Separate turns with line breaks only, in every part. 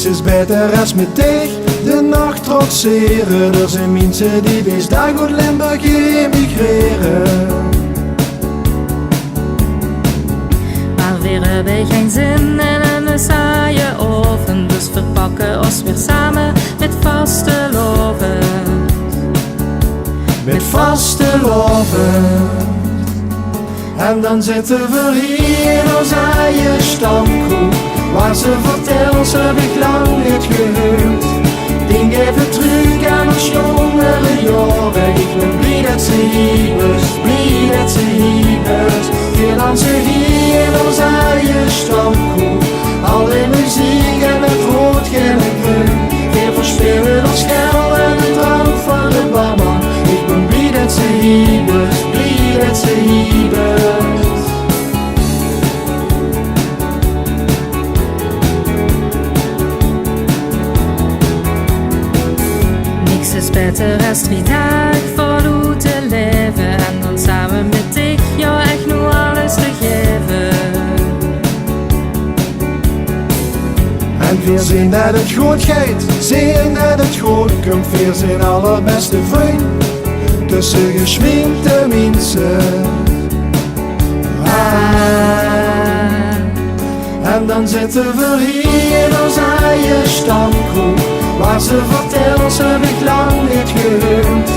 Niks is beter als met dich de nacht trotseren. Er zijn mensen die bij dag uit Limburg emigreren.
Maar weer hebben we geen zin in een saaie oven, dus verpakken ons weer samen met vaste loven.
Met vaste loven. En dan zitten we hier in onze eigen stamkroeg, waar ze vertelt, ze heb ik lang niet gehoord. Denk even terug aan ons jongere jaren. Ik ben blij dat ze hier is, blij dat ze hier is. Veel dan ze hier in onze eigen stamkroeg, alleen muziek en het rood, geel en groen. Veel verspelen ons geld en de drank van de barman. Ik ben blij dat ze hier is, blij dat ze hier is.
Niks is beter als 3 dagen voor te leven en dan samen met dich jou echt nu alles te geven.
En veel zien dat het goed gaat, zien dat het goed komt. Veel zijn allerbeste vriend tussen geschminkte mensen. En dan zitten we hier in onze eigen stamkroeg, waar ze vertelt, ze heb ik lang niet gehoord.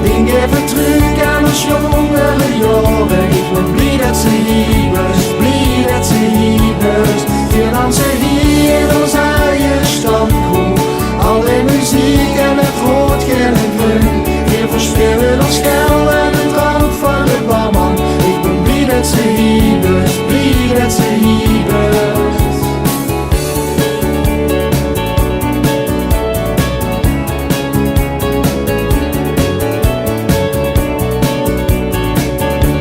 Denk even terug aan ons jongere jaren. Ik ben blij dat ze hier is, blij dat ze hier is. Veel dan ze hier in onze eigen stamkroeg, alleen muziek en het rood, geel en groen. Veel verspillen ons geld en de drank van de barman. Ik ben blij dat ze hier is, blij dat ze hier is.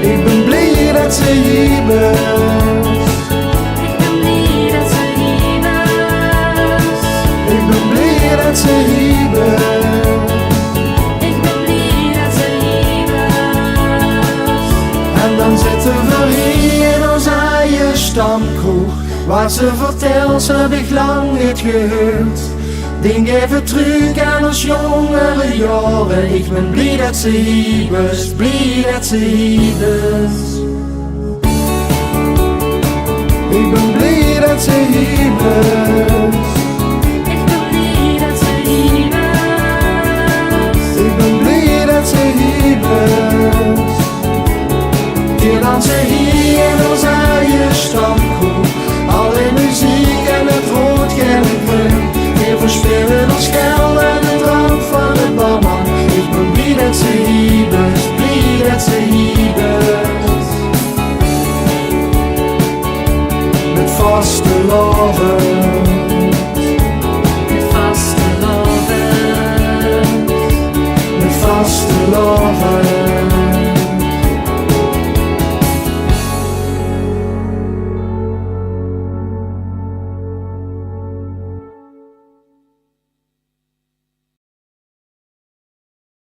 Ik ben blij dat ze hier is.
Ik ben blij dat ze hier is.
Ik ben blij dat ze hier is.
Ik ben blij dat ze hier is.
En dan zitten we hier in onze eigen stamkroeg, waar ze vertelt, ze heb ik lang niet gehoord. Denk even terug aan ons jongere jaren. Ik ben blij dat ze hier is, blij dat ze hier is. Ik ben blij dat ze hier is.
Ik ben blij dat ze hier is.
Ik ben blij dat ze hier is. Veel dan ze hier in onze eigen stamkroeg, alleen muziek en het rood, geel en groen. Veel verspillen ons geld en de drank van de barman. Ik ben blij dat ze hier is, blij dat ze hier is. Met vaste loven.
Met vaste loven.
Met vaste loven.